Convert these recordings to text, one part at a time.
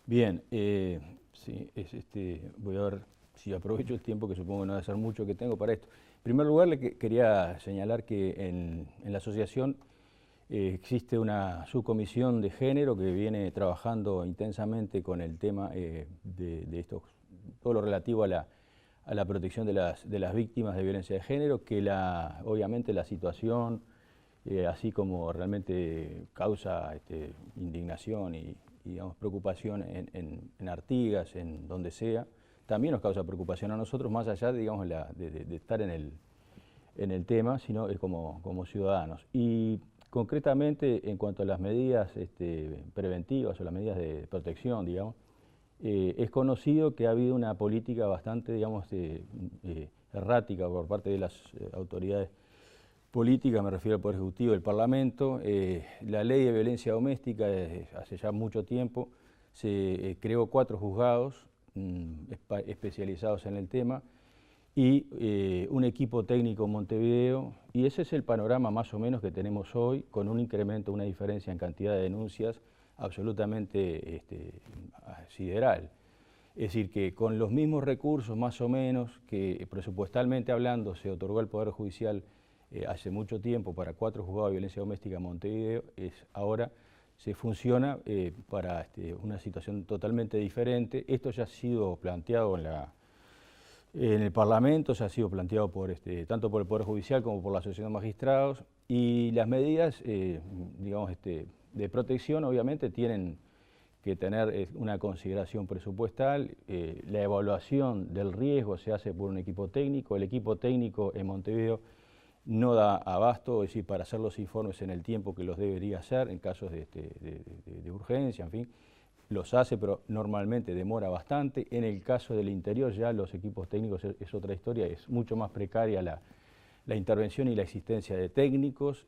Bien, sí, voy a ver si aprovecho el tiempo, que supongo que no va a ser mucho que tengo para esto. En primer lugar, quería señalar que en la asociación existe una subcomisión de género que viene trabajando intensamente con el tema de estos, todo lo relativo a la protección de las víctimas de violencia de género, que obviamente la situación, así como realmente causa indignación y digamos, preocupación en Artigas, en donde sea, también nos causa preocupación a nosotros, más allá digamos, de estar en el tema, sino como ciudadanos. Y concretamente, en cuanto a las medidas preventivas o las medidas de protección, digamos, es conocido que ha habido una política bastante, digamos, errática por parte de las autoridades políticas, me refiero al Poder Ejecutivo, del Parlamento. La ley de violencia doméstica, hace ya mucho tiempo, se creó 4 juzgados especializados en el tema y un equipo técnico en Montevideo, y ese es el panorama más o menos que tenemos hoy, con un incremento, una diferencia en cantidad de denuncias absolutamente sideral. Es decir, que con los mismos recursos más o menos que presupuestalmente hablando se otorgó al Poder Judicial hace mucho tiempo para 4 juzgados de violencia doméstica en Montevideo, ahora se funciona para una situación totalmente diferente. Esto ya ha sido planteado en el Parlamento, ya ha sido planteado tanto por el Poder Judicial como por la Asociación de Magistrados, y las medidas digamos, de protección obviamente tienen que tener una consideración presupuestal. La evaluación del riesgo se hace por un equipo técnico. El equipo técnico en Montevideo no da abasto, es decir, para hacer los informes en el tiempo que los debería hacer en casos de urgencia, en fin, los hace, pero normalmente demora bastante. En el caso del interior ya los equipos técnicos es otra historia, es mucho más precaria la intervención y la existencia de técnicos.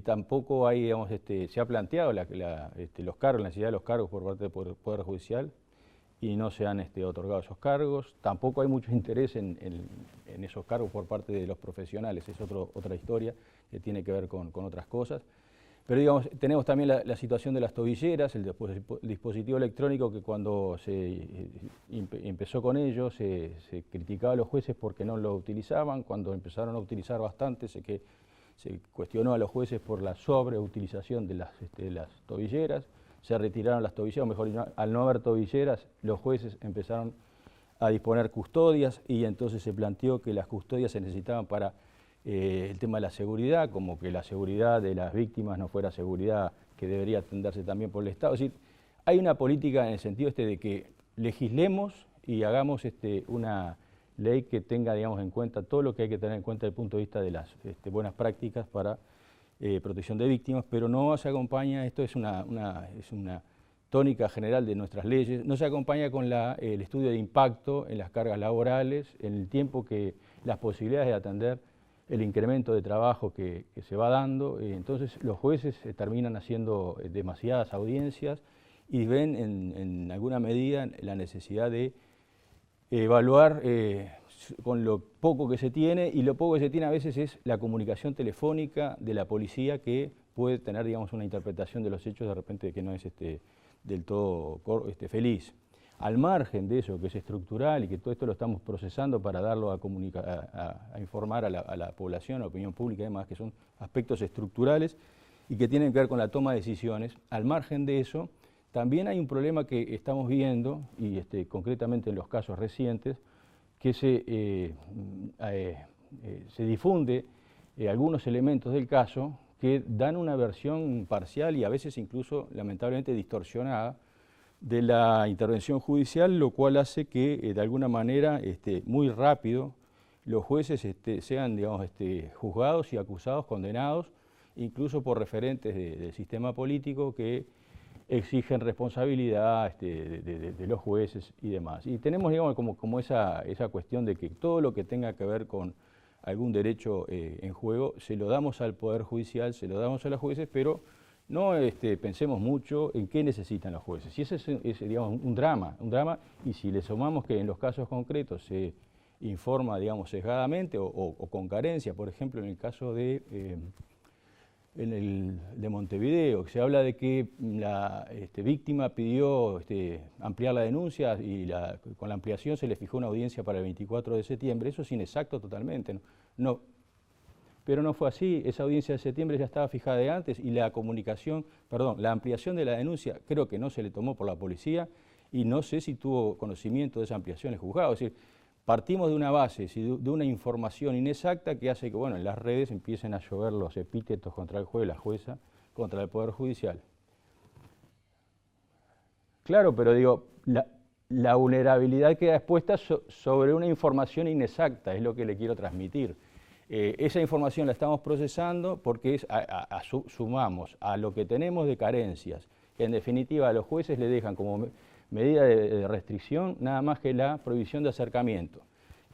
Tampoco hay, digamos, se ha planteado los cargos, la necesidad de los cargos por parte del Poder Judicial y no se han otorgado esos cargos. Tampoco hay mucho interés en esos cargos por parte de los profesionales, es otra historia que tiene que ver con otras cosas. Pero digamos, tenemos también la situación de las tobilleras, el dispositivo electrónico que cuando se empezó con ello se criticaba a los jueces porque no lo utilizaban. Cuando empezaron a utilizar bastante se cuestionó a los jueces por la sobreutilización de las tobilleras, se retiraron las tobilleras, o mejor, al no haber tobilleras, los jueces empezaron a disponer custodias y entonces se planteó que las custodias se necesitaban para el tema de la seguridad, como que la seguridad de las víctimas no fuera seguridad que debería atenderse también por el Estado. Es decir, hay una política en el sentido de que legislemos y hagamos una ley que tenga, digamos, en cuenta todo lo que hay que tener en cuenta desde el punto de vista de las buenas prácticas para protección de víctimas, pero no se acompaña, esto es una tónica general de nuestras leyes, no se acompaña con el estudio de impacto en las cargas laborales, en el tiempo que las posibilidades de atender el incremento de trabajo que se va dando. Entonces los jueces terminan haciendo demasiadas audiencias y ven en alguna medida la necesidad de evaluar con lo poco que se tiene, y lo poco que se tiene a veces es la comunicación telefónica de la policía, que puede tener, digamos, una interpretación de los hechos de repente que no es del todo feliz. Al margen de eso, que es estructural y que todo esto lo estamos procesando para darlo a informar a la población, a la opinión pública y demás, que son aspectos estructurales y que tienen que ver con la toma de decisiones, al margen de eso, también hay un problema que estamos viendo, y concretamente en los casos recientes, que se difunde algunos elementos del caso que dan una versión parcial y a veces incluso lamentablemente distorsionada de la intervención judicial, lo cual hace que de alguna manera muy rápido los jueces sean, digamos, juzgados y acusados, condenados, incluso por referentes del sistema político que exigen responsabilidad de los jueces y demás. Y tenemos, digamos, como esa cuestión de que todo lo que tenga que ver con algún derecho en juego se lo damos al Poder Judicial, se lo damos a los jueces, pero no pensemos mucho en qué necesitan los jueces. Y ese es digamos, un drama, y si le sumamos que en los casos concretos se informa, digamos, sesgadamente o con carencia, por ejemplo, en el caso de de Montevideo, que se habla de que la víctima pidió ampliar la denuncia y con la ampliación se le fijó una audiencia para el 24 de septiembre. Eso es inexacto totalmente. No, pero no fue así. Esa audiencia de septiembre ya estaba fijada de antes y la ampliación de la denuncia creo que no se le tomó por la policía y no sé si tuvo conocimiento de esa ampliación el juzgado. Es decir, partimos de una base, de una información inexacta que hace que en las redes empiecen a llover los epítetos contra el juez, la jueza, contra el Poder Judicial. Claro, pero digo, la vulnerabilidad queda expuesta sobre una información inexacta, es lo que le quiero transmitir. Esa información la estamos procesando porque sumamos a lo que tenemos de carencias, que en definitiva a los jueces le dejan como medida de restricción nada más que la prohibición de acercamiento,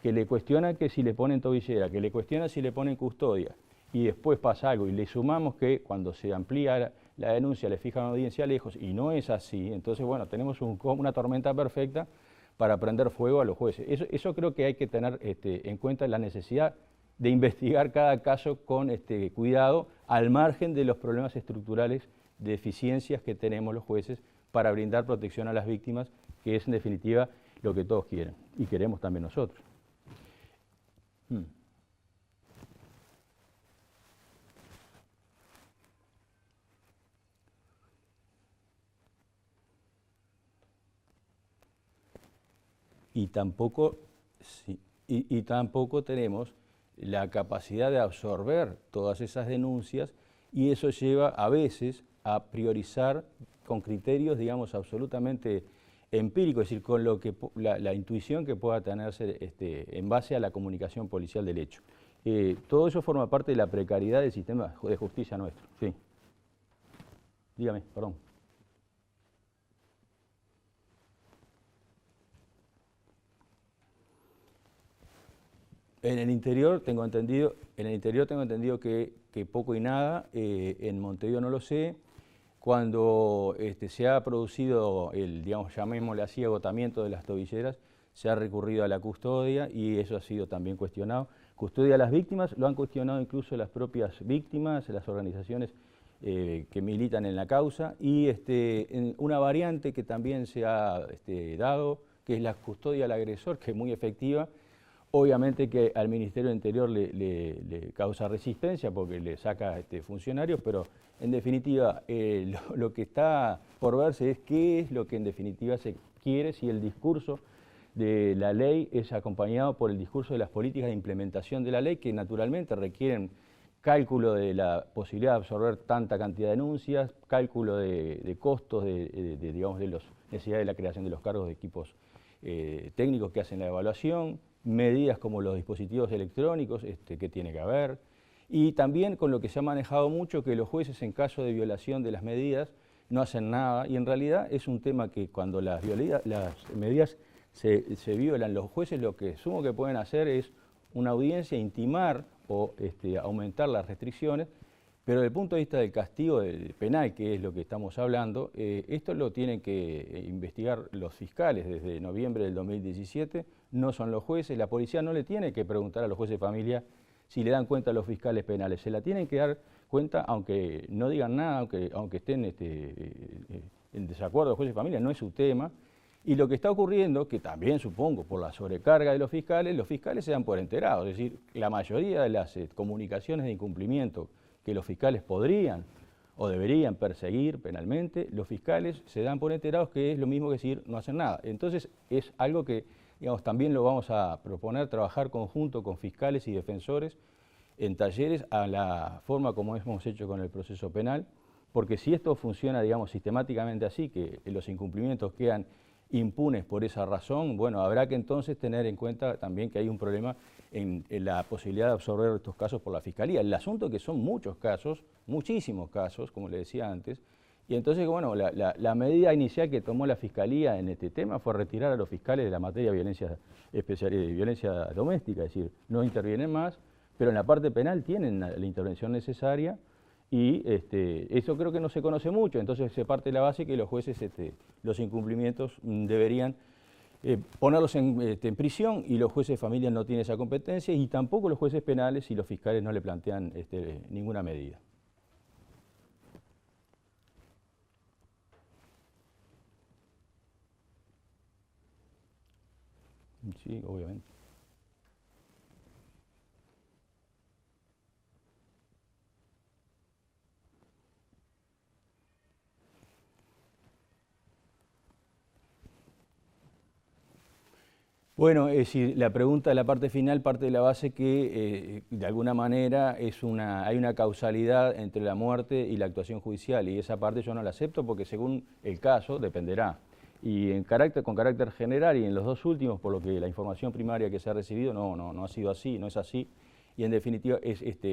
que le cuestionan que si le ponen tobillera, que le cuestionan si le ponen custodia, y después pasa algo y le sumamos que cuando se amplía la denuncia le fijan una audiencia lejos y no es así, entonces tenemos una tormenta perfecta para prender fuego a los jueces. Eso creo que hay que tener en cuenta la necesidad de investigar cada caso con cuidado, al margen de los problemas estructurales de eficiencias que tenemos los jueces para brindar protección a las víctimas, que es en definitiva lo que todos quieren y queremos también nosotros. Y tampoco tenemos la capacidad de absorber todas esas denuncias y eso lleva a veces a priorizar con criterios, digamos, absolutamente empíricos, es decir, con la intuición que pueda tenerse en base a la comunicación policial del hecho. Todo eso forma parte de la precariedad del sistema de justicia nuestro. Sí. Dígame, perdón. En el interior tengo entendido que poco y nada, en Montevideo no lo sé. Cuando se ha producido llamémosle así, agotamiento de las tobilleras, se ha recurrido a la custodia y eso ha sido también cuestionado. Custodia a las víctimas, lo han cuestionado incluso las propias víctimas, las organizaciones que militan en la causa y una variante que también se ha dado, que es la custodia al agresor, que es muy efectiva. Obviamente que al Ministerio del Interior le causa resistencia porque le saca funcionarios, pero en definitiva lo que está por verse es qué es lo que en definitiva se quiere, si el discurso de la ley es acompañado por el discurso de las políticas de implementación de la ley, que naturalmente requieren cálculo de la posibilidad de absorber tanta cantidad de denuncias, cálculo de costos de las necesidades de la creación de los cargos de equipos técnicos que hacen la evaluación, medidas como los dispositivos electrónicos que tiene que haber, y también con lo que se ha manejado mucho, que los jueces en caso de violación de las medidas no hacen nada, y en realidad es un tema que cuando las medidas se violan, los jueces lo que sumo que pueden hacer es una audiencia, intimar o aumentar las restricciones, pero desde el punto de vista del castigo penal, que es lo que estamos hablando, esto lo tienen que investigar los fiscales desde noviembre del 2017, no son los jueces, la policía no le tiene que preguntar a los jueces de familia si le dan cuenta a los fiscales penales, se la tienen que dar cuenta aunque no digan nada, aunque estén en desacuerdo los jueces de familia, no es su tema. Y lo que está ocurriendo, que también supongo por la sobrecarga de los fiscales se dan por enterados, es decir, la mayoría de las comunicaciones de incumplimiento que los fiscales podrían o deberían perseguir penalmente, los fiscales se dan por enterados, que es lo mismo que decir no hacen nada. Entonces es algo que también lo vamos a proponer, trabajar conjunto con fiscales y defensores en talleres a la forma como hemos hecho con el proceso penal, porque si esto funciona sistemáticamente así, que los incumplimientos quedan impunes por esa razón, habrá que entonces tener en cuenta también que hay un problema en la posibilidad de absorber estos casos por la Fiscalía. El asunto es que son muchos casos, muchísimos casos, como le decía antes, y entonces, la medida inicial que tomó la Fiscalía en este tema fue retirar a los fiscales de la materia de violencia doméstica, es decir, no intervienen más, pero en la parte penal tienen la intervención necesaria y eso creo que no se conoce mucho, entonces se parte de la base que los jueces los incumplimientos deberían ponerlos en prisión y los jueces de familia no tienen esa competencia y tampoco los jueces penales y los fiscales no le plantean ninguna medida. Sí, obviamente. Bueno, si la pregunta de la parte final parte de la base que de alguna manera hay una causalidad entre la muerte y la actuación judicial, y esa parte yo no la acepto porque según el caso dependerá. Y con carácter general y en los dos últimos, por lo que la información primaria que se ha recibido no ha sido así, no es así. Y en definitiva,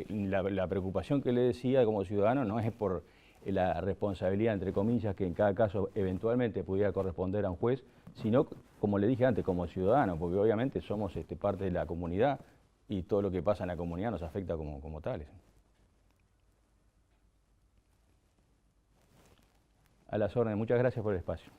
la preocupación que le decía como ciudadano no es por la responsabilidad, entre comillas, que en cada caso eventualmente pudiera corresponder a un juez, sino, como le dije antes, como ciudadano, porque obviamente somos parte de la comunidad y todo lo que pasa en la comunidad nos afecta como tales. A las órdenes, muchas gracias por el espacio.